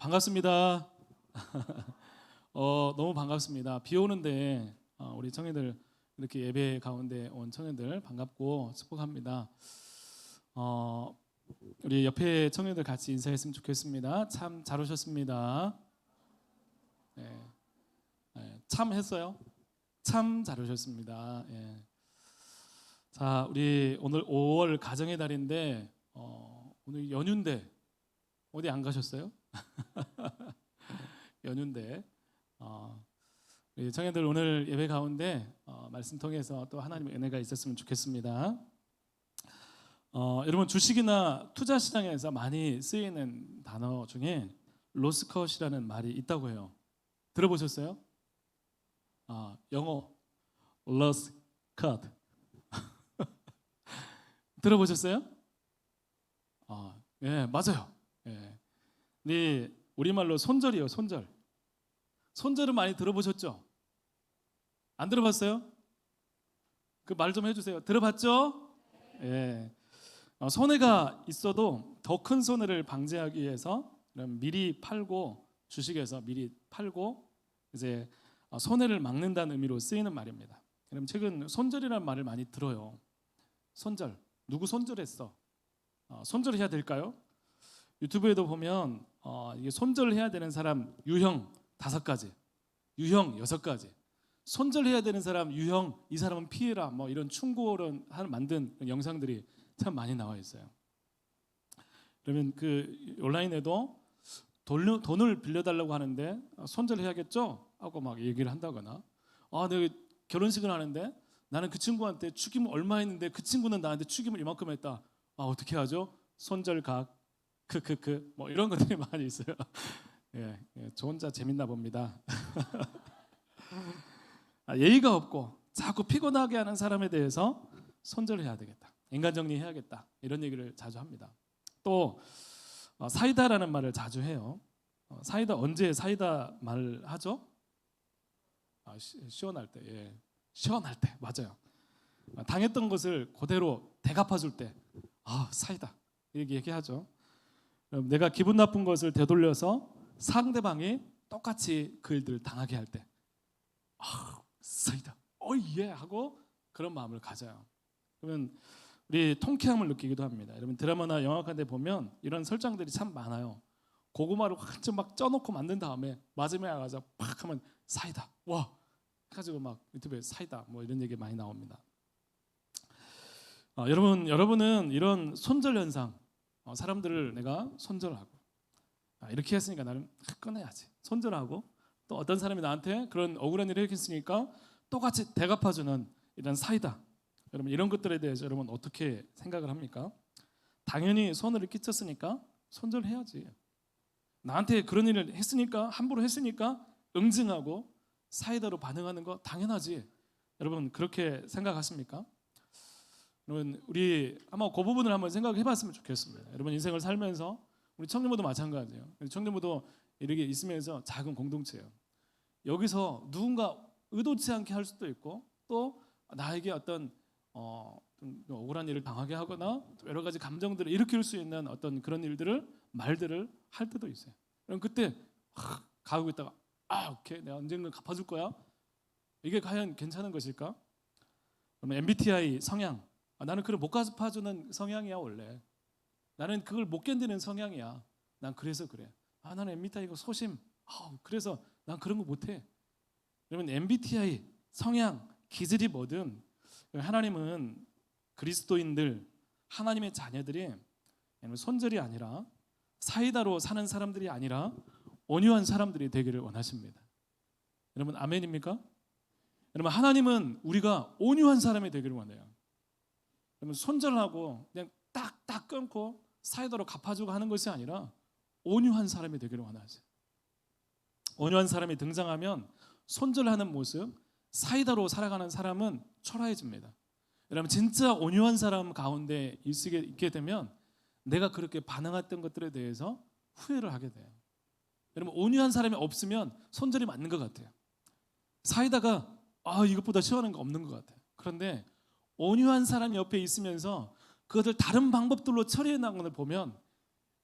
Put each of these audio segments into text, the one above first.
반갑습니다. 너무 반갑습니다. 비 오는데 우리 청년들 이렇게 예배 가운데 온 청년들 반갑고 축복합니다. 우리 옆에 청년들 같이 인사했으면 좋겠습니다. 참 잘 오셨습니다. 네, 참 했어요. 참 잘 오셨습니다. 예. 자, 우리 오늘 5월 가정의 달인데 오늘 연휴인데 어디 안 가셨어요? 연휴인데 우리 청년들 오늘 예배 가운데 말씀 통해서 또 하나님의 은혜가 있었으면 좋겠습니다. 여러분 주식이나 투자 시장에서 많이 쓰이는 단어 중에 로스컷이라는 말이 있다고 해요. 들어보셨어요? 영어 lost cut 들어보셨어요? 예, 맞아요. 예. 네, 우리말로 손절이요, 손절. 손절은 많이 들어보셨죠? 안 들어봤어요? 그 말 좀 해주세요. 들어봤죠? 예. 손해가 있어도 더 큰 손해를 방지하기 위해서 미리 팔고 주식에서 미리 팔고 이제 손해를 막는다는 의미로 쓰이는 말입니다. 그럼 최근 손절이라는 말을 많이 들어요. 손절. 누구 손절했어? 손절해야 될까요? 유튜브에도 보면 이게 손절해야 되는 사람 유형 5가지, 유형 6가지, 손절해야 되는 사람 유형 이 사람은 피해라 뭐 이런 충고를 만든 영상들이 참 많이 나와 있어요. 그러면 그 온라인에도 돈을 빌려달라고 하는데 손절해야겠죠? 하고 막 얘기를 한다거나 내가 결혼식을 하는데 나는 그 친구한테 축의금 얼마 했는데 그 친구는 나한테 축의금을 이만큼 했다. 어떻게 하죠? 손절각 크크크 뭐 이런 것들이 많이 있어요. 예, 저 혼자 재밌나 봅니다. 예의가 없고 자꾸 피곤하게 하는 사람에 대해서 손절해야 되겠다. 인간 정리해야겠다. 이런 얘기를 자주 합니다. 또 사이다라는 말을 자주 해요. 사이다 언제 사이다 말을 하죠? 시원할 때, 예, 시원할 때 맞아요. 당했던 것을 그대로 되갚아줄 때, 사이다 이렇게 얘기하죠. 내가 기분 나쁜 것을 되돌려서 상대방이 똑같이 그 일들을 당하게 할 때, 사이다, 예 하고 그런 마음을 가져요. 그러면 우리 통쾌함을 느끼기도 합니다. 여러분 드라마나 영화 같은 데 보면 이런 설정들이 참 많아요. 고구마를 완전 막 쪄놓고 만든 다음에 마지막에 가서 팍 하면 사이다, 와 해가지고 막 유튜브에 사이다 뭐 이런 얘기 많이 나옵니다. 여러분은 이런 손절 현상, 사람들을 내가 손절하고 이렇게 했으니까 나는 끊어야지 손절하고, 또 어떤 사람이 나한테 그런 억울한 일을 했으니까 똑같이 되갚아주는 이런 사이다, 여러분 이런 것들에 대해서 여러분 어떻게 생각을 합니까? 당연히 손해를 끼쳤으니까 손절해야지. 나한테 그런 일을 했으니까, 함부로 했으니까 응징하고 사이다로 반응하는 거 당연하지. 여러분 그렇게 생각하십니까? 여러분 우리 아마 그 부분을 한번 생각해 봤으면 좋겠습니다. 여러분 인생을 살면서 우리 청년부도 마찬가지예요. 청년부도 이렇게 있으면서 작은 공동체예요. 여기서 누군가 의도치 않게 할 수도 있고, 또 나에게 어떤 좀 억울한 일을 당하게 하거나 여러 가지 감정들을 일으킬 수 있는 어떤 그런 일들을 말들을 할 때도 있어요. 그럼 그때 가고 있다가 오케이 내가 언젠가 갚아줄 거야. 이게 과연 괜찮은 것일까? 그러면 MBTI 성향, 나는 그걸 못 갚아주는 성향이야 원래. 나는 그걸 못 견디는 성향이야. 난 그래서 그래. 나는 MBTI가 소심. 그래서 난 그런 거 못해. 여러분 MBTI 성향 기질이 뭐든 하나님은 그리스도인들, 하나님의 자녀들이 손절이 아니라 사이다로 사는 사람들이 아니라 온유한 사람들이 되기를 원하십니다. 여러분 아멘입니까? 여러분 하나님은 우리가 온유한 사람이 되기를 원해요. 여러분 손절하고 그냥 딱딱 끊고 사이다로 갚아주고 하는 것이 아니라 온유한 사람이 되기를 원하세요. 온유한 사람이 등장하면 손절하는 모습, 사이다로 살아가는 사람은 초라해집니다. 여러분 진짜 온유한 사람 가운데 있게 되면 내가 그렇게 반응했던 것들에 대해서 후회를 하게 돼요. 여러분 온유한 사람이 없으면 손절이 맞는 것 같아요. 사이다가 이것보다 시원한 거 없는 것 같아요. 그런데 온유한 사람이 옆에 있으면서 그것을 다른 방법들로 처리해 나가는 걸 보면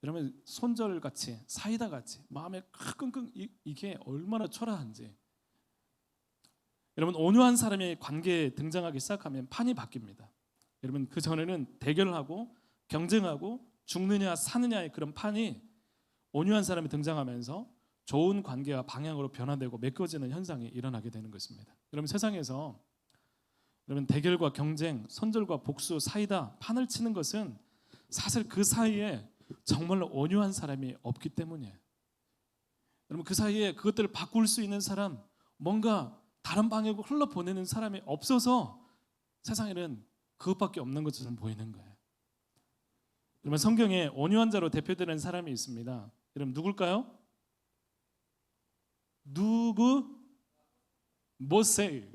여러분 손절같이 사이다같이 마음에 끙끙 이게 얼마나 초라한지. 여러분 온유한 사람의 관계에 등장하기 시작하면 판이 바뀝니다. 여러분 그 전에는 대결하고 경쟁하고 죽느냐 사느냐의 그런 판이 온유한 사람이 등장하면서 좋은 관계와 방향으로 변화되고 메꿔지는 현상이 일어나게 되는 것입니다. 여러분 세상에서 여러분 대결과 경쟁, 선절과 복수, 사이다, 판을 치는 것은 사실 그 사이에 정말로 온유한 사람이 없기 때문이에요. 여러분 그 사이에 그것들을 바꿀 수 있는 사람, 뭔가 다른 방향으로 흘러보내는 사람이 없어서 세상에는 그것밖에 없는 것처럼 보이는 거예요. 여러분 성경에 온유한 자로 대표되는 사람이 있습니다. 여러분 누굴까요? 누구? 모세.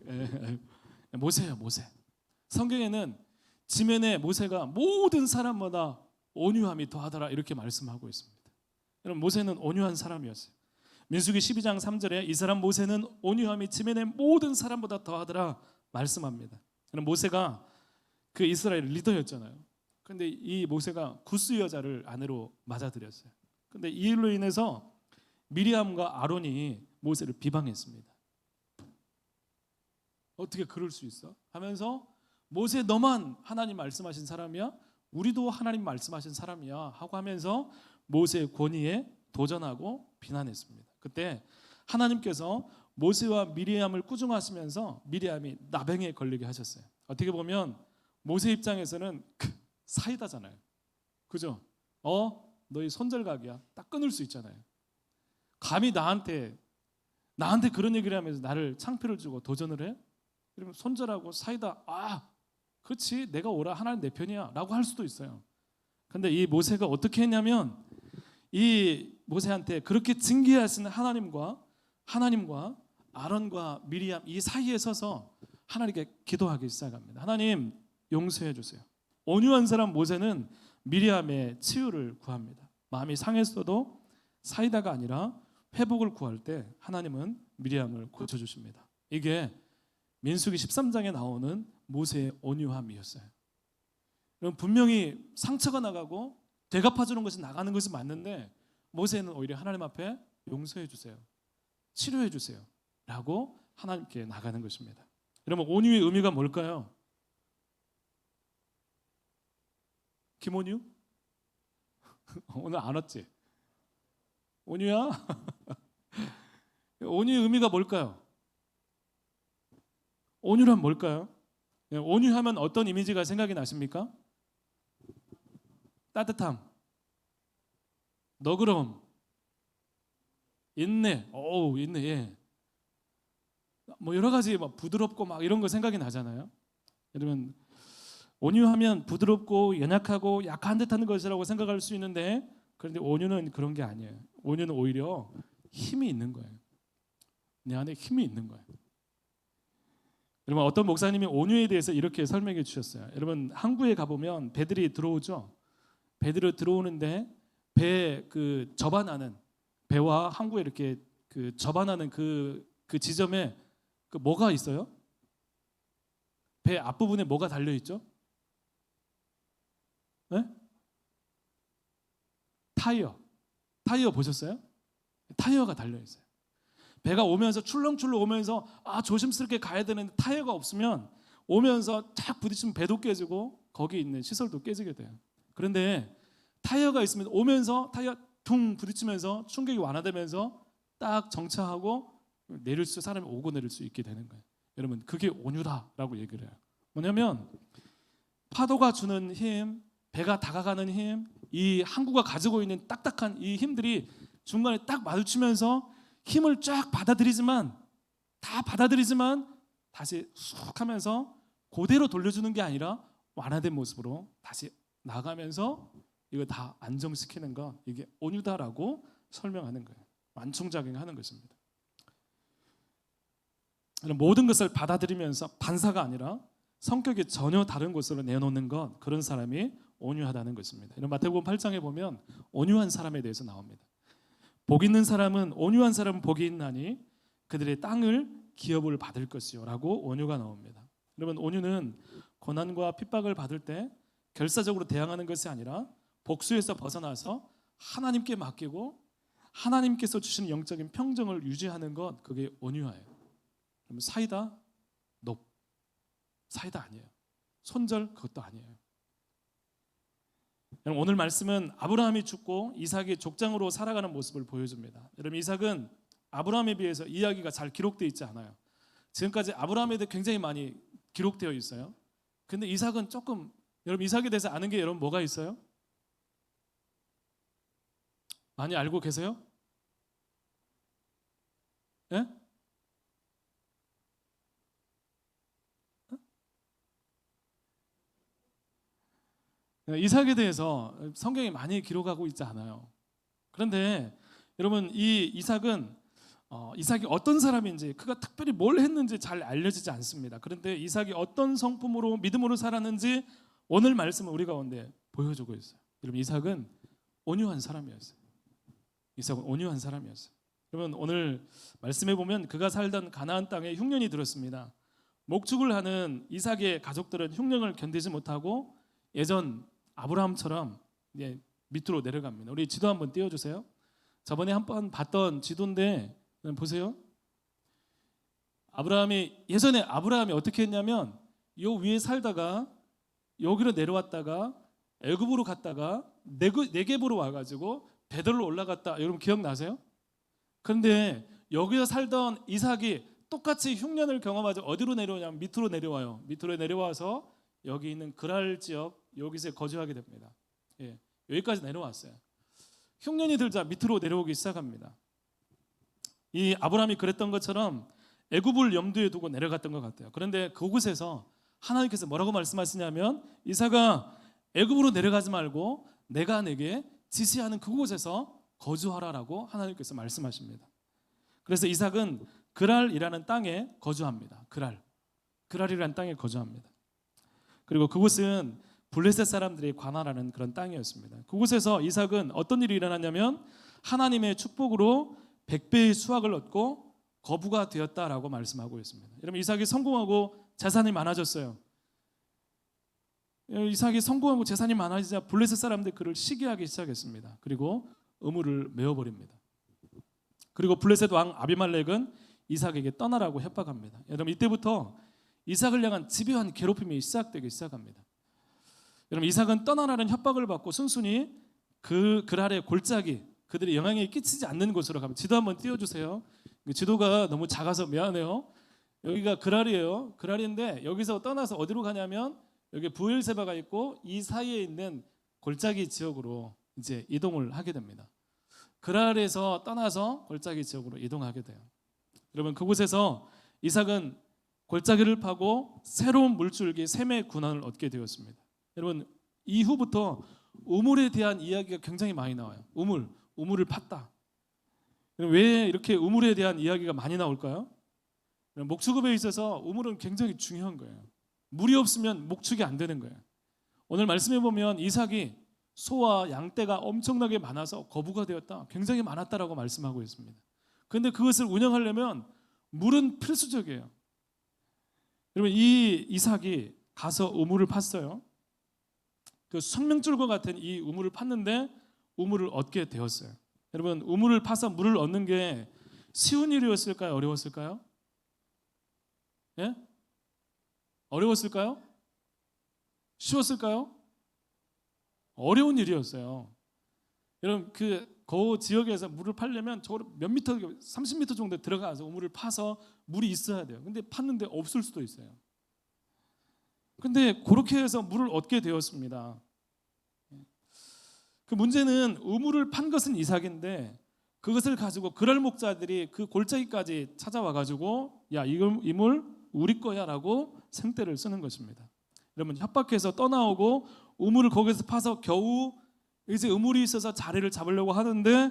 모세예요, 모세. 성경에는 지면에 모세가 모든 사람마다 온유함이 더하더라 이렇게 말씀하고 있습니다. 여러분 모세는 온유한 사람이었어요. 민수기 12장 3절에 이 사람 모세는 온유함이 지면의 모든 사람보다 더하더라 말씀합니다. 그럼 모세가 그 이스라엘 리더였잖아요. 그런데 이 모세가 구스 여자를 아내로 맞아들였어요. 그런데 이 일로 인해서 미리암과 아론이 모세를 비방했습니다. 어떻게 그럴 수 있어? 하면서 모세 너만 하나님 말씀하신 사람이야? 우리도 하나님 말씀하신 사람이야 하고 하면서 모세의 권위에 도전하고 비난했습니다. 그때 하나님께서 모세와 미리암을 꾸중하시면서 미리암이 나병에 걸리게 하셨어요. 어떻게 보면 모세 입장에서는 사이다잖아요. 그죠? 너희 손절각이야. 딱 끊을 수 있잖아요. 감히 나한테 그런 얘기를 하면서 나를 창피를 주고 도전을 해? 그러면 손절하고 사이다. 그렇지 내가 오라 하나님 내 편이야 라고 할 수도 있어요. 근데 이 모세가 어떻게 했냐면 이 모세한테 그렇게 징계하시는 하나님과 아론과 미리암 이 사이에 서서 하나님께 기도하기 시작합니다. 하나님 용서해 주세요. 온유한 사람 모세는 미리암의 치유를 구합니다. 마음이 상했어도 사이다가 아니라 회복을 구할 때 하나님은 미리암을 고쳐주십니다. 이게 민수기 13장에 나오는 모세의 온유함이었어요. 분명히 상처가 나가고 되갚아주는 것이 나가는 것이 맞는데 모세는 오히려 하나님 앞에 용서해 주세요, 치료해 주세요 라고 하나님께 나가는 것입니다. 여러분 온유의 의미가 뭘까요? 김온유? 오늘 안 왔지? 온유야? 온유의 의미가 뭘까요? 온유란 뭘까요? 온유하면 어떤 이미지가 생각이 나십니까? 따뜻함, 너그러움, 인내, 인내, 예. 뭐 여러 가지 막 부드럽고 막 이런 거 생각이 나잖아요. 여러분 온유하면 부드럽고 연약하고 약한 듯한 것이라고 생각할 수 있는데 그런데 온유는 그런 게 아니에요. 온유는 오히려 힘이 있는 거예요. 내 안에 힘이 있는 거예요. 여러분 어떤 목사님이 온유에 대해서 이렇게 설명해 주셨어요. 여러분 항구에 가보면 배들이 들어오죠. 배들이 들어오는데 배 그 접안하는 배와 항구에 이렇게 그 접안하는 그 지점에 그 뭐가 있어요? 배 앞부분에 뭐가 달려 있죠? 네? 타이어 보셨어요? 타이어가 달려 있어요. 배가 오면서 출렁출렁 오면서 조심스럽게 가야 되는데 타이어가 없으면 오면서 탁 부딪히면 배도 깨지고 거기 있는 시설도 깨지게 돼요. 그런데 타이어가 있으면 오면서 타이어 퉁 부딪히면서 충격이 완화되면서 딱 정차하고 사람이 오고 내릴 수 있게 되는 거예요. 여러분 그게 온유다라고 얘기를 해요. 뭐냐면 파도가 주는 힘, 배가 다가가는 힘, 이 항구가 가지고 있는 딱딱한 이 힘들이 중간에 딱 마주치면서 힘을 쫙 받아들이지만 다시 쑥 하면서 그대로 돌려주는 게 아니라 완화된 모습으로 다시 나가면서 이거 다 안정시키는 거, 이게 온유다라고 설명하는 거예요. 완충작용하는 것입니다. 모든 것을 받아들이면서 반사가 아니라 성격이 전혀 다른 곳으로 내놓는 것, 그런 사람이 온유하다는 것입니다. 이런 마태복음 8장에 보면 온유한 사람에 대해서 나옵니다. 복 있는 사람은 온유한 사람은 복이 있나니 그들의 땅을 기업을 받을 것이요라고 온유가 나옵니다. 여러분 온유는 고난과 핍박을 받을 때 결사적으로 대항하는 것이 아니라 복수에서 벗어나서 하나님께 맡기고 하나님께서 주시는 영적인 평정을 유지하는 것, 그게 온유하예요. 그러면 사이다? 높. 사이다 아니에요. 손절? 그것도 아니에요. 여러분, 오늘 말씀은 아브라함이 죽고 이삭이 족장으로 살아가는 모습을 보여줍니다. 여러분, 이삭은 아브라함에 비해서 이야기가 잘 기록되어 있지 않아요. 지금까지 아브라함에 대해 굉장히 많이 기록되어 있어요. 근데 이삭은 조금, 여러분 이삭에 대해서 아는 게 여러분 뭐가 있어요? 많이 알고 계세요? 예? 이삭에 대해서 성경이 많이 기록하고 있지 않아요. 그런데 여러분, 이 이삭이 어떤 사람인지, 그가 특별히 뭘 했는지 잘 알려지지 않습니다. 그런데 이삭이 어떤 성품으로 믿음으로 살았는지 오늘 말씀은 우리 가운데 보여주고 있어요. 여러분, 이삭은 온유한 사람이었어요. 이삭은 온유한 사람이었어요. 여러분, 오늘 말씀해 보면 그가 살던 가나안 땅에 흉년이 들었습니다. 목축을 하는 이삭의 가족들은 흉년을 견디지 못하고 예전 아브라함처럼 밑으로 내려갑니다. 우리 지도 한번 띄워주세요. 저번에 한번 봤던 지도인데 보세요. 예전에 아브라함이 어떻게 했냐면 요 위에 살다가 여기로 내려왔다가 애굽으로 갔다가 네겝으로 와가지고 베들로 올라갔다. 여러분 기억나세요? 그런데 여기서 살던 이삭이 똑같이 흉년을 경험하죠. 어디로 내려오냐면 밑으로 내려와요. 밑으로 내려와서 여기 있는 그랄 지역, 여기서 거주하게 됩니다. 여기까지 내려왔어요. 흉년이 들자 밑으로 내려오기 시작합니다. 이 아브라함이 그랬던 것처럼 애굽을 염두에 두고 내려갔던 것 같아요. 그런데 그곳에서 하나님께서 뭐라고 말씀하시냐면 이삭아, 애굽으로 내려가지 말고 내가 내게 지시하는 그곳에서 거주하라라고 하나님께서 말씀하십니다. 그래서 이삭은 그랄이라는 땅에 거주합니다. 그랄이라는 땅에 거주합니다. 그리고 그곳은 블레셋 사람들이 관할하는 그런 땅이었습니다. 그곳에서 이삭은 어떤 일이 일어났냐면 하나님의 축복으로 100배의 수확을 얻고 거부가 되었다라고 말씀하고 있습니다. 여러분, 이삭이 성공하고 재산이 많아졌어요. 이삭이 성공하고 재산이 많아지자 블레셋 사람들이 그를 시기하기 시작했습니다. 그리고 의무를 메워버립니다. 그리고 블레셋 왕 아비말렉은 이삭에게 떠나라고 협박합니다. 여러분, 이때부터 이삭을 향한 집요한 괴롭힘이 시작되기 시작합니다. 여러분, 이삭은 떠나라는 협박을 받고 순순히 그 그랄의 골짜기, 그들의 영향이 끼치지 않는 곳으로 가면, 지도 한번 띄워주세요. 지도가 너무 작아서 미안해요. 여기가 그랄이에요. 그랄인데 여기서 떠나서 어디로 가냐면 여기 부엘세바가 있고 이 사이에 있는 골짜기 지역으로 이제 이동을 하게 됩니다. 그랄에서 떠나서 골짜기 지역으로 이동하게 돼요. 여러분, 그곳에서 이삭은 골짜기를 파고 새로운 물줄기 셈의 군함을 얻게 되었습니다. 여러분, 이후부터 우물에 대한 이야기가 굉장히 많이 나와요. 우물을 팠다. 왜 이렇게 우물에 대한 이야기가 많이 나올까요? 목축업에 있어서 우물은 굉장히 중요한 거예요. 물이 없으면 목축이 안 되는 거예요. 오늘 말씀해 보면 이삭이 소와 양떼가 엄청나게 많아서 거부가 되었다, 굉장히 많았다라고 말씀하고 있습니다. 그런데 그것을 운영하려면 물은 필수적이에요. 여러분, 이 이삭이 가서 우물을 팠어요. 그 생명줄과 같은 이 우물을 팠는데 우물을 얻게 되었어요. 여러분, 우물을 파서 물을 얻는 게 쉬운 일이었을까요? 어려웠을까요? 예? 어려웠을까요? 쉬웠을까요? 어려운 일이었어요. 여러분, 그 지역에서 물을 파려면 저걸 몇 미터, 30m 정도 들어가서 우물을 파서 물이 있어야 돼요. 근데 팠는데 없을 수도 있어요. 근데 그렇게 해서 물을 얻게 되었습니다. 그 문제는 우물을 판 것은 이삭인데 그것을 가지고 그랄 목자들이 그 골짜기까지 찾아와 가지고 야, 이 물 우리 거야라고 생떼를 쓰는 것입니다. 여러분, 협박해서 떠나오고 우물을 거기서 파서 겨우 이제 우물이 있어서 자리를 잡으려고 하는데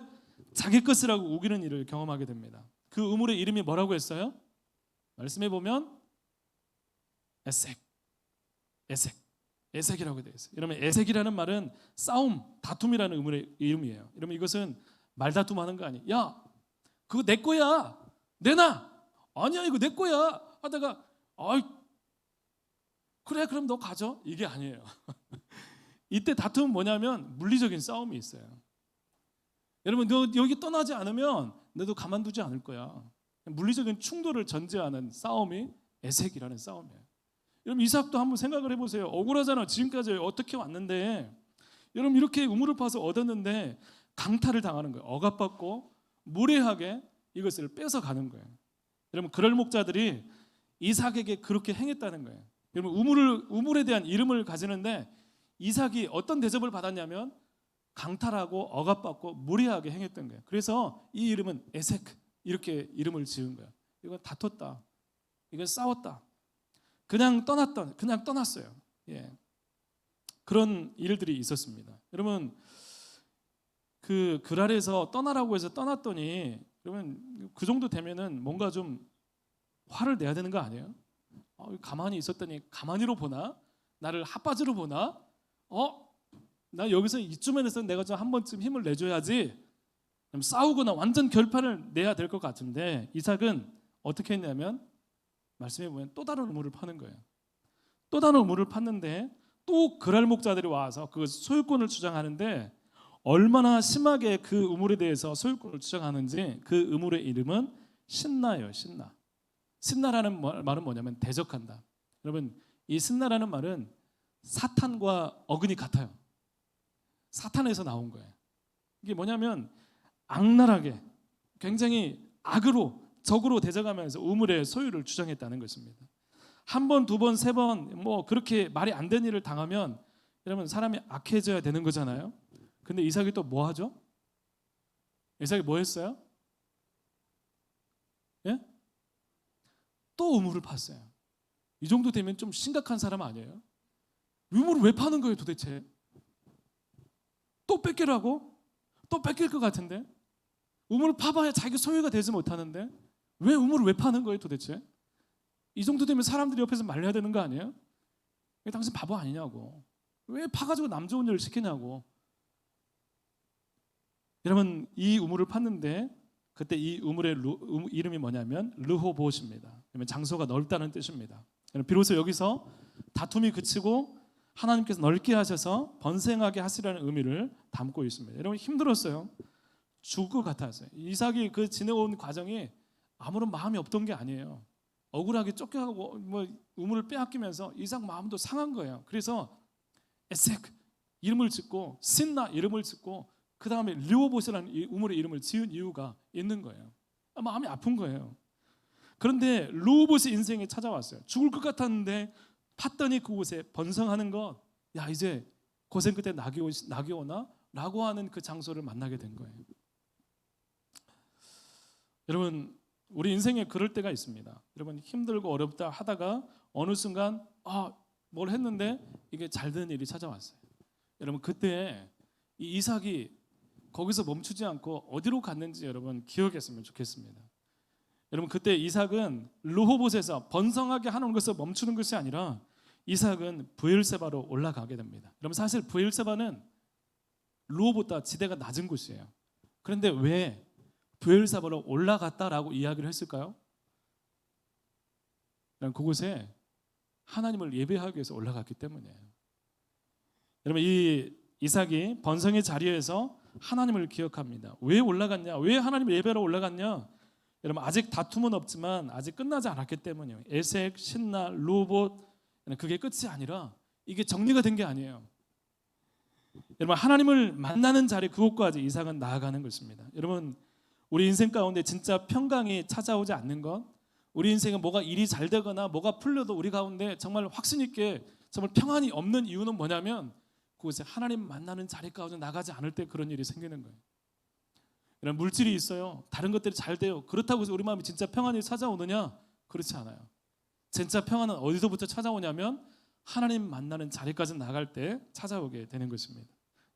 자기 것이라고 우기는 일을 경험하게 됩니다. 그 우물의 이름이 뭐라고 했어요? 말씀해 보면 에색이라고 되어 있어요. 여러분, 에색이라는 말은 싸움, 다툼이라는 우물의 이름이에요. 여러분, 이것은 말다툼하는 거 아니에요. 야, 그거 내 거야, 내놔. 아니야, 이거 내 거야 하다가 그래, 그럼 너 가져. 이게 아니에요. 이때 다툼은 뭐냐면 물리적인 싸움이 있어요. 여러분 너 여기 떠나지 않으면 너도 가만두지 않을 거야. 물리적인 충돌을 전제하는 싸움이 에색이라는 싸움이에요. 여러분 이삭도 한번 생각을 해보세요. 억울하잖아. 지금까지 어떻게 왔는데 여러분 이렇게 우물을 파서 얻었는데 강탈을 당하는 거예요. 억압받고 무례하게 이것을 뺏어가는 거예요. 여러분 그럴 목자들이 이삭에게 그렇게 행했다는 거예요. 여러분 우물에 대한 이름을 가지는데 이삭이 어떤 대접을 받았냐면 강탈하고 억압받고 무례하게 행했던 거예요. 그래서 이 이름은 에색 이렇게 이름을 지은 거예요. 이건 다퉜다. 이건 싸웠다. 그냥 떠났어요. 예. 그런 일들이 있었습니다. 여러분 그 아래에서 떠나라고 해서 떠났더니 여러분 그 정도 되면은 뭔가 좀 화를 내야 되는 거 아니에요? 가만히 있었더니 가만히로 보나? 나를 핫바지로 보나? 나 여기서 이쯤에서 내가 좀 한 번쯤 힘을 내줘야지. 싸우거나 완전 결판을 내야 될 것 같은데 이삭은 어떻게 했냐면 말씀해 보면 또 다른 우물을 파는 거예요. 또 다른 우물을 팠는데 또 그랄 목자들이 와서 그 소유권을 주장하는데 얼마나 심하게 그 우물에 대해서 소유권을 주장하는지 그 우물의 이름은 신나예요. 신나. 신나라는 말은 뭐냐면 대적한다. 여러분 이 신나라는 말은 사탄과 어근이 같아요. 사탄에서 나온 거예요. 이게 뭐냐면 악랄하게 굉장히 악으로 적으로 대적하면서 우물의 소유를 주장했다는 것입니다. 한 번, 두 번, 세 번 뭐 그렇게 말이 안 되는 일을 당하면 여러분 사람이 악해져야 되는 거잖아요. 근데 이삭이 또 뭐 하죠? 이삭이 뭐 했어요? 예? 또 우물을 팠어요. 이 정도 되면 좀 심각한 사람 아니에요? 우물을 왜 파는 거예요 도대체? 또 뺏기라고? 또 뺏길 것 같은데? 우물을 파봐야 자기 소유가 되지 못하는데 왜 우물을 왜 파는 거예요 도대체? 이 정도 되면 사람들이 옆에서 말려야 되는 거 아니에요? 왜 당신 바보 아니냐고. 왜 파가지고 남 좋은 일을 시키냐고. 여러분 이 우물을 팠는데 그때 이 우물의 이름이 뭐냐면 르호봇입니다. 그러면 장소가 넓다는 뜻입니다. 비로소 여기서 다툼이 그치고 하나님께서 넓게 하셔서 번성하게 하시라는 의미를 담고 있습니다. 여러분 힘들었어요. 죽을 것 같았어요. 이삭이 그 지내온 과정이 아무런 마음이 없던 게 아니에요. 억울하게 쫓겨가고 뭐 우물을 빼앗기면서 이삭 마음도 상한 거예요. 그래서 에색 이름을 짓고 신나 이름을 짓고 그 다음에 르호봇이라는 이 우물의 이름을 지은 이유가 있는 거예요. 마음이 아픈 거예요. 그런데 르호봇이 인생에 찾아왔어요. 죽을 것 같았는데 팠더니 그곳에 번성하는 것, 야 이제 고생 끝에 낙이 오나? 라고 하는 그 장소를 만나게 된 거예요. 여러분 우리 인생에 그럴 때가 있습니다. 여러분 힘들고 어렵다 하다가 어느 순간 뭘 했는데 이게 잘 되는 일이 찾아왔어요. 여러분 그때 이 이삭이 거기서 멈추지 않고 어디로 갔는지 여러분 기억했으면 좋겠습니다. 여러분 그때 이삭은 르호봇에서 번성하게 하는 것에서 멈추는 것이 아니라 이삭은 브엘세바로 올라가게 됩니다. 여러분 사실 브엘세바는 르호봇보다 지대가 낮은 곳이에요. 그런데 왜 브엘세바로 올라갔다라고 이야기를 했을까요? 그곳에 하나님을 예배하기 위해서 올라갔기 때문이에요. 여러분 이 이삭이 번성의 자리에서 하나님을 기억합니다. 왜 올라갔냐? 왜 하나님을 예배하러 올라갔냐? 여러분 아직 다툼은 없지만 아직 끝나지 않았기 때문이에요. 에색, 신나, 르호봇 그게 끝이 아니라 이게 정리가 된 게 아니에요. 여러분 하나님을 만나는 자리 그곳까지 이삭은 나아가는 것입니다. 여러분 우리 인생 가운데 진짜 평강이 찾아오지 않는 것, 우리 인생에 뭐가 일이 잘 되거나 뭐가 풀려도 우리 가운데 정말 확신 있게 정말 평안이 없는 이유는 뭐냐면 그곳에 하나님 만나는 자리 가운데 나가지 않을 때 그런 일이 생기는 거예요. 이런 물질이 있어요. 다른 것들이 잘 돼요. 그렇다고 해서 우리 마음이 진짜 평안이 찾아오느냐? 그렇지 않아요. 진짜 평안은 어디서부터 찾아오냐면 하나님 만나는 자리까지 나갈 때 찾아오게 되는 것입니다.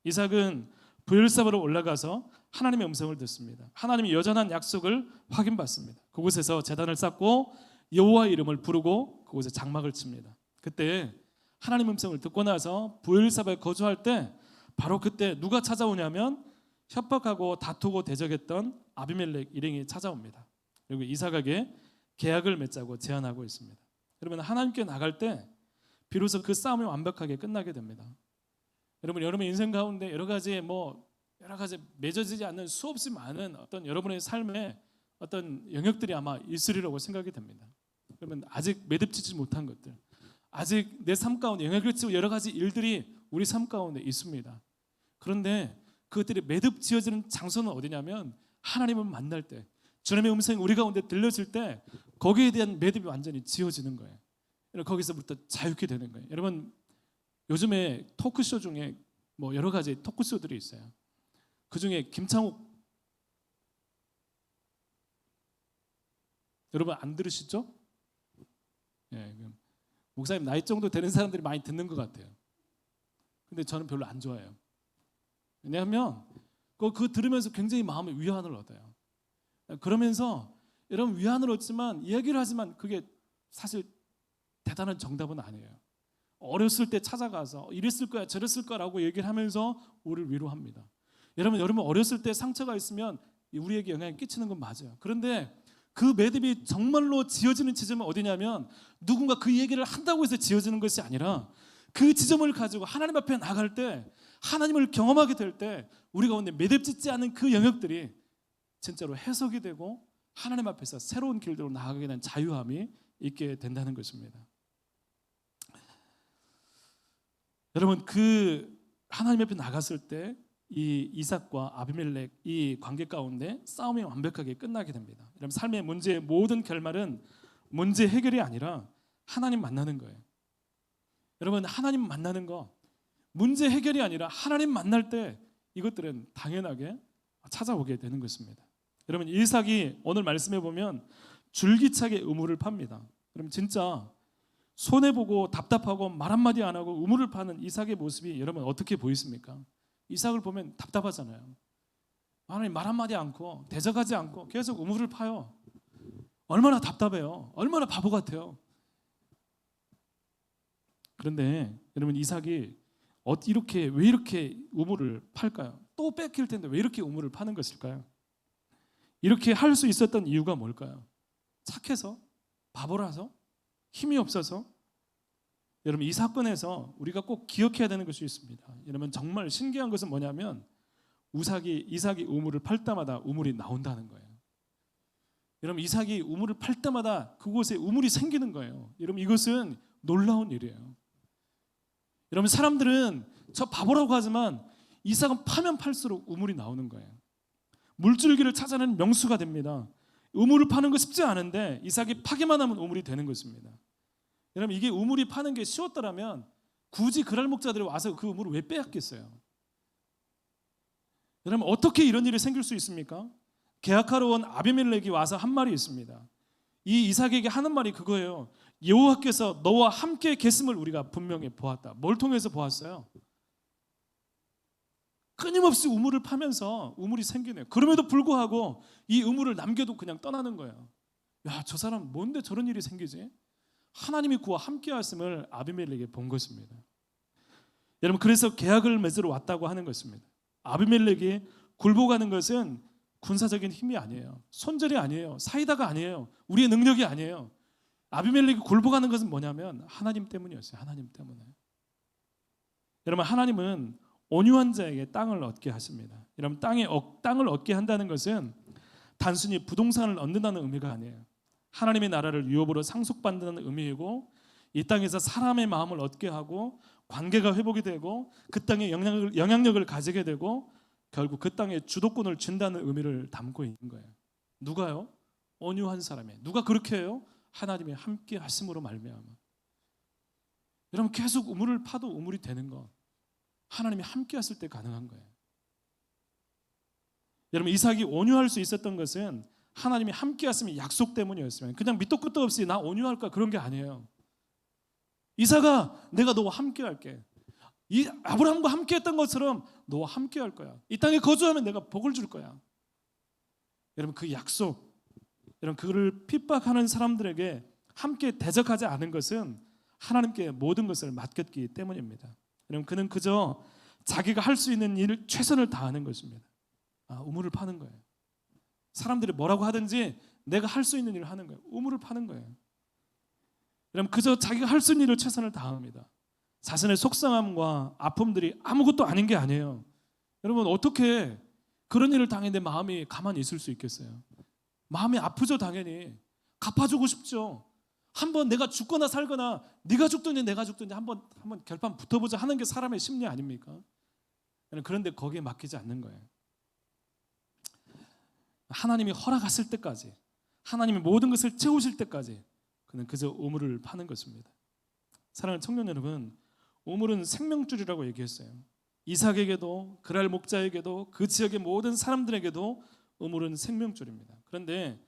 이삭은 브엘세바로 올라가서 하나님의 음성을 듣습니다. 하나님의 여전한 약속을 확인받습니다. 그곳에서 제단을 쌓고 여호와의 이름을 부르고 그곳에 장막을 칩니다. 그때 하나님 음성을 듣고 나서 브엘세바에 거주할 때 바로 그때 누가 찾아오냐면 협박하고 다투고 대적했던 아비멜렉 일행이 찾아옵니다. 그리고 이삭에게 계약을 맺자고 제안하고 있습니다. 여러분 하나님께 나갈 때 비로소 그 싸움이 완벽하게 끝나게 됩니다. 여러분 인생 가운데 여러 가지 뭐 여러 가지 맺어지지 않는 수없이 많은 어떤 여러분의 삶에 어떤 영역들이 아마 있으리라고 생각이 됩니다. 그러면 아직 매듭지지 못한 것들, 아직 내 삶 가운데 영향을 끼치고 여러 가지 일들이 우리 삶 가운데 있습니다. 그런데 그것들이 매듭 지어지는 장소는 어디냐면 하나님을 만날 때, 주님의 음성이 우리 가운데 들려질 때 거기에 대한 매듭이 완전히 지어지는 거예요. 거기서부터 자유케 되는 거예요. 여러분, 요즘에 토크쇼 중에 뭐 여러 가지 토크쇼들이 있어요. 그 중에 김창욱, 여러분 안 들으시죠? 예, 목사님 나이 정도 되는 사람들이 많이 듣는 것 같아요. 근데 저는 별로 안 좋아해요. 왜냐하면 그거 들으면서 굉장히 마음의 위안을 얻어요. 그러면서 여러분 위안을 얻지만 이야기를 하지만 그게 사실 대단한 정답은 아니에요. 어렸을 때 찾아가서 이랬을 거야 저랬을 거라고 얘기를 하면서 우리를 위로합니다. 여러분 어렸을 때 상처가 있으면 우리에게 영향을 끼치는 건 맞아요. 그런데 그 매듭이 정말로 지어지는 지점은 어디냐면 누군가 그 얘기를 한다고 해서 지어지는 것이 아니라 그 지점을 가지고 하나님 앞에 나갈 때, 하나님을 경험하게 될 때 우리 가운데 매듭짓지 않은 그 영역들이 진짜로 해석이 되고 하나님 앞에서 새로운 길대로 나아가게 되는 자유함이 있게 된다는 것입니다. 여러분, 그 하나님 앞에 나갔을 때 이 이삭과 아비멜렉 이 관계 가운데 싸움이 완벽하게 끝나게 됩니다. 여러분, 삶의 문제의 모든 결말은 문제 해결이 아니라 하나님 만나는 거예요. 여러분, 하나님 만나는 거 문제 해결이 아니라 하나님 만날 때 이것들은 당연하게 찾아오게 되는 것입니다. 여러분, 이삭이 오늘 말씀해 보면 줄기차게 우물을 팝니다. 여러분, 진짜 손해보고 답답하고 말 한마디 안 하고 우물을 파는 이삭의 모습이 여러분 어떻게 보이십니까? 이삭을 보면 답답하잖아요. 하나님 말 한마디 않고 대적하지 않고 계속 우물을 파요. 얼마나 답답해요. 얼마나 바보 같아요. 그런데 여러분, 이삭이 왜 이렇게 우물을 팔까요? 또 뺏길 텐데 왜 이렇게 우물을 파는 것일까요? 이렇게 할 수 있었던 이유가 뭘까요? 착해서? 바보라서? 힘이 없어서? 여러분, 이 사건에서 우리가 꼭 기억해야 되는 것이 있습니다. 여러분, 정말 신기한 것은 뭐냐면 이삭이 우물을 팔 때마다 우물이 나온다는 거예요. 여러분, 이삭이 우물을 팔 때마다 그곳에 우물이 생기는 거예요. 여러분, 이것은 놀라운 일이에요. 여러분, 사람들은 저 바보라고 하지만 이삭은 파면 팔수록 우물이 나오는 거예요. 물줄기를 찾아내는 명수가 됩니다. 우물을 파는 거 쉽지 않은데 이삭이 파기만 하면 우물이 되는 것입니다. 여러분, 이게 우물이 파는 게 쉬웠더라면 굳이 그랄 목자들이 와서 그 우물을 왜 빼앗겠어요? 여러분, 어떻게 이런 일이 생길 수 있습니까? 계약하러 온 아비멜렉이 와서 한 말이 있습니다. 이 이삭에게 하는 말이 그거예요. 여호와께서 너와 함께 계심을 우리가 분명히 보았다. 뭘 통해서 보았어요? 끊임없이 우물을 파면서 우물이 생기네요. 그럼에도 불구하고 이 우물을 남겨도 그냥 떠나는 거예요. 야, 저 사람 뭔데 저런 일이 생기지? 하나님이 그와 함께 하심을 아비멜렉이 본 것입니다. 여러분, 그래서 계약을 맺으러 왔다고 하는 것입니다. 아비멜렉이 굴복하는 것은 군사적인 힘이 아니에요. 손절이 아니에요. 사이다가 아니에요. 우리의 능력이 아니에요. 아비멜렉이 굴복하는 것은 뭐냐면 하나님 때문이었어요. 하나님 때문에. 여러분, 하나님은 온유한 자에게 땅을 얻게 하십니다. 여러분, 땅을 얻게 한다는 것은 단순히 부동산을 얻는다는 의미가 아니에요. 하나님의 나라를 유업으로 상속받는다는 의미이고, 이 땅에서 사람의 마음을 얻게 하고 관계가 회복이 되고 그 땅에 영향력을 가지게 되고 결국 그 땅에 주도권을 준다는 의미를 담고 있는 거예요. 누가요? 온유한 사람이. 누가 그렇게 해요? 하나님이 함께 하심으로 말미암아. 여러분, 계속 우물을 파도 우물이 되는 거 하나님이 함께 하실 때 가능한 거예요. 여러분, 이삭이 온유할 수 있었던 것은 하나님이 함께 하심이 약속 때문이었어요. 그냥 밑도 끝도 없이 나 온유할까 그런 게 아니에요. 이삭아, 내가 너와 함께 할게. 이 아브라함과 함께 했던 것처럼 너와 함께 할 거야. 이 땅에 거주하면 내가 복을 줄 거야. 여러분, 그 약속, 여러분, 그를 핍박하는 사람들에게 함께 대적하지 않은 것은 하나님께 모든 것을 맡겼기 때문입니다. 여러분, 그는 그저 자기가 할 수 있는 일을 최선을 다하는 것입니다. 우물을 파는 거예요. 사람들이 뭐라고 하든지 내가 할 수 있는 일을 하는 거예요. 우물을 파는 거예요. 여러분, 그저 자기가 할 수 있는 일을 최선을 다합니다. 자신의 속상함과 아픔들이 아무것도 아닌 게 아니에요. 여러분 어떻게 그런 일을 당했는데 마음이 가만히 있을 수 있겠어요? 마음이 아프죠. 당연히 갚아주고 싶죠. 한번 내가 죽거나 살거나 네가 죽든지 내가 죽든지 한번 결판 붙어보자 하는 게 사람의 심리 아닙니까? 그런데 거기에 맡기지 않는 거예요. 하나님이 허락하실 때까지, 하나님이 모든 것을 채우실 때까지 그는 그저 우물을 파는 것입니다. 사랑하는 청년 여러분, 우물은 생명줄이라고 얘기했어요. 이삭에게도 그랄 목자에게도 그 지역의 모든 사람들에게도 우물은 생명줄입니다. 그런데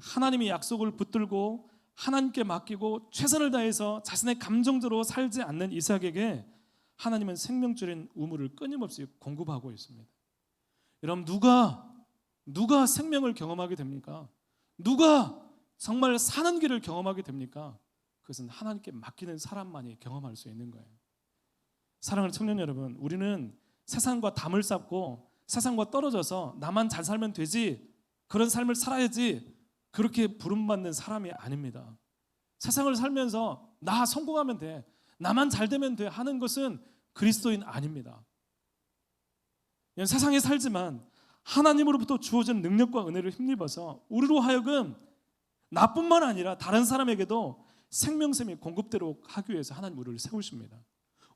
하나님이 약속을 붙들고 하나님께 맡기고 최선을 다해서 자신의 감정대로 살지 않는 이삭에게 하나님은 생명줄인 우물을 끊임없이 공급하고 있습니다. 여러분 누가 생명을 경험하게 됩니까? 누가 정말 사는 길을 경험하게 됩니까? 그것은 하나님께 맡기는 사람만이 경험할 수 있는 거예요. 사랑하는 청년 여러분, 우리는 세상과 담을 쌓고 세상과 떨어져서 나만 잘 살면 되지, 그런 삶을 살아야지, 그렇게 부름받는 사람이 아닙니다. 세상을 살면서 나 성공하면 돼, 나만 잘 되면 돼 하는 것은 그리스도인 아닙니다. 세상에 살지만 하나님으로부터 주어진 능력과 은혜를 힘입어서 우리로 하여금 나뿐만 아니라 다른 사람에게도 생명샘이 공급되도록 하기 위해서 하나님 우리를 세우십니다.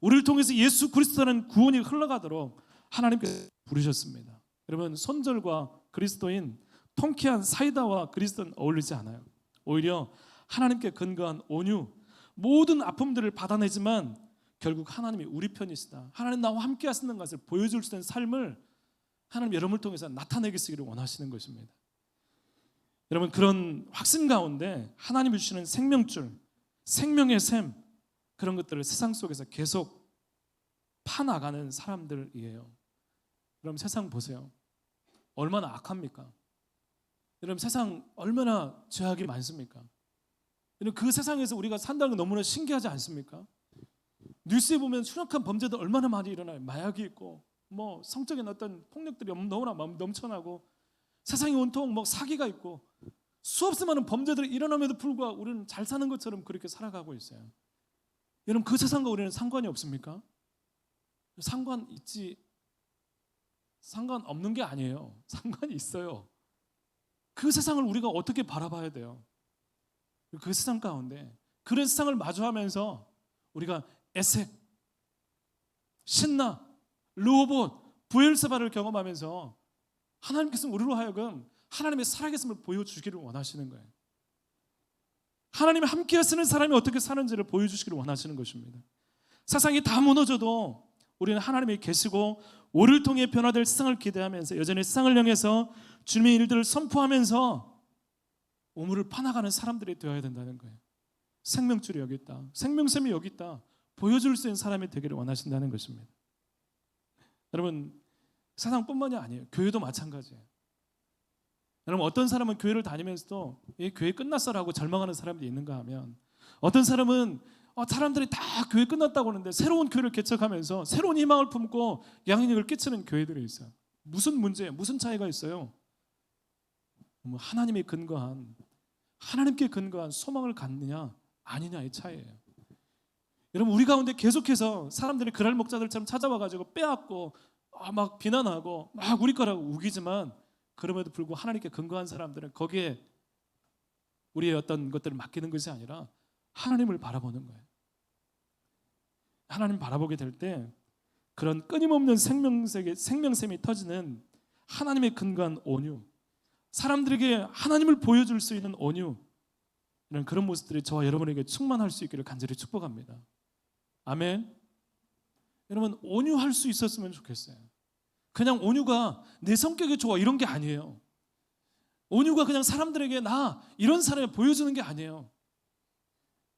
우리를 통해서 예수 그리스도라는 구원이 흘러가도록 하나님께서 부르셨습니다. 여러분, 손절과 그리스도인, 통쾌한 사이다와 그리스도는 어울리지 않아요. 오히려 하나님께 근거한 온유, 모든 아픔들을 받아내지만 결국 하나님이 우리 편이시다, 하나님 나와 함께 하시는 것을 보여줄 수 있는 삶을 하나님 여러분을 통해서 나타내시기를 원하시는 것입니다. 여러분, 그런 확신 가운데 하나님이 주시는 생명줄, 생명의 샘, 그런 것들을 세상 속에서 계속 파나가는 사람들이에요. 여러분, 세상 보세요. 얼마나 악합니까? 여러분, 세상 얼마나 죄악이 많습니까? 여러분, 그 세상에서 우리가 산다는 게 너무나 신기하지 않습니까? 뉴스에 보면 수락한 범죄들 얼마나 많이 일어나요. 마약이 있고 성적인 어떤 폭력들이 너무나 넘쳐나고 세상이 온통 사기가 있고 수없이 많은 범죄들이 일어남에도 불구하고 우리는 잘 사는 것처럼 그렇게 살아가고 있어요. 여러분, 그 세상과 우리는 상관이 없습니까? 상관없는 게 아니에요. 상관이 있어요. 그 세상을 우리가 어떻게 바라봐야 돼요? 그 세상 가운데 그런 세상을 마주하면서 우리가 에색, 신나, 르호봇, 브엘세바를 경험하면서 하나님께서 우리로 하여금 하나님의 살아계심을 보여주기를 원하시는 거예요. 하나님이 함께 하시는 사람이 어떻게 사는지를 보여주시기를 원하시는 것입니다. 세상이 다 무너져도 우리는 하나님이 계시고 우리를 통해 변화될 세상을 기대하면서 여전히 세상을 향해서 주님의 일들을 선포하면서 우물을 파나가는 사람들이 되어야 된다는 거예요. 생명줄이 여기 있다, 생명샘이 여기 있다, 보여줄 수 있는 사람이 되기를 원하신다는 것입니다. 여러분, 세상뿐만이 아니에요. 교회도 마찬가지예요. 여러분, 어떤 사람은 교회를 다니면서도 교회 끝났어라고 절망하는 사람들이 있는가 하면, 어떤 사람은 사람들이 다 교회 끝났다고 하는데 새로운 교회를 개척하면서 새로운 희망을 품고 영향력을 끼치는 교회들이 있어요. 무슨 문제예요? 무슨 차이가 있어요? 하나님께 근거한 소망을 갖느냐 아니냐의 차이예요. 여러분, 우리 가운데 계속해서 사람들이 그랄 목자들처럼 찾아와가지고 빼앗고 막 비난하고 막 우리 거라고 우기지만, 그럼에도 불구하고 하나님께 근거한 사람들은 거기에 우리의 어떤 것들을 맡기는 것이 아니라 하나님을 바라보는 거예요. 하나님 바라보게 될 때 그런 끊임없는 생명샘이 터지는 하나님의 근거한 온유, 사람들에게 하나님을 보여줄 수 있는 온유, 이런 그런 모습들이 저와 여러분에게 충만할 수 있기를 간절히 축복합니다. 아멘. 여러분, 온유할 수 있었으면 좋겠어요. 그냥 온유가 내 성격이 좋아 이런 게 아니에요. 온유가 그냥 사람들에게 나 이런 사람을 보여주는 게 아니에요.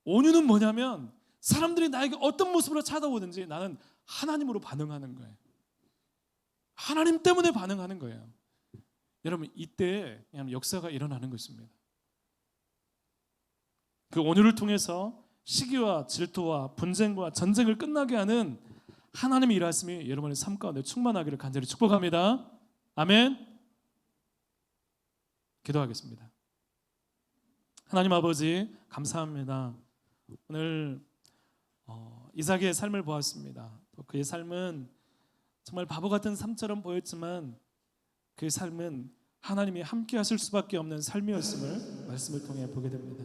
온유는 뭐냐면 사람들이 나에게 어떤 모습으로 찾아오든지 나는 하나님으로 반응하는 거예요. 하나님 때문에 반응하는 거예요. 여러분, 이때 그냥 역사가 일어나는 것입니다. 그 온유를 통해서 시기와 질투와 분쟁과 전쟁을 끝나게 하는 하나님의 일하심이 여러분의 삶 가운데 충만하기를 간절히 축복합니다. 아멘. 기도하겠습니다. 하나님 아버지, 감사합니다. 오늘 이삭의 삶을 보았습니다. 또 그의 삶은 정말 바보 같은 삶처럼 보였지만 그 삶은 하나님이 함께 하실 수밖에 없는 삶이었음을 말씀을 통해 보게 됩니다.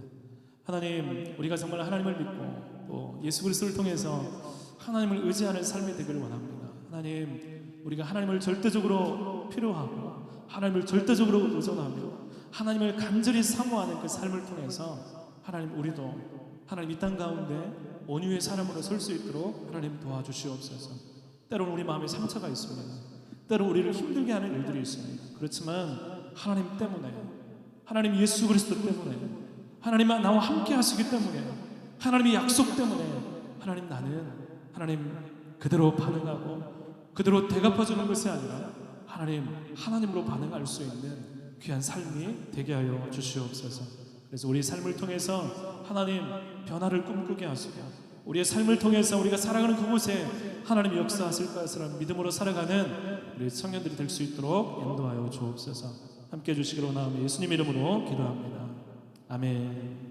하나님, 우리가 정말 하나님을 믿고 또 예수 그리스도를 통해서 하나님을 의지하는 삶이 되기를 원합니다. 하나님, 우리가 하나님을 절대적으로 필요하고 하나님을 절대적으로 의존하며 하나님을 간절히 사모하는 그 삶을 통해서 하나님, 우리도 하나님 이 땅 가운데 온유의 사람으로 설 수 있도록 하나님 도와주시옵소서. 때로는 우리 마음에 상처가 있습니다. 때로 우리를 힘들게 하는 일들이 있습니다. 그렇지만 하나님 때문에, 하나님 예수 그리스도 때문에, 하나님 나와 함께 하시기 때문에, 하나님의 약속 때문에 하나님, 나는 하나님 그대로 반응하고 그대로 대갚아주는 것이 아니라 하나님으로 반응할 수 있는 귀한 삶이 되게 하여 주시옵소서. 그래서 우리 삶을 통해서 하나님 변화를 꿈꾸게 하시고 우리의 삶을 통해서 우리가 살아가는 그곳에 하나님이 역사하실 것이라는 믿음으로 살아가는 우리 청년들이 될 수 있도록 인도하여 주옵소서. 함께 해주시기로 원하오며 예수님 이름으로 기도합니다. 아멘.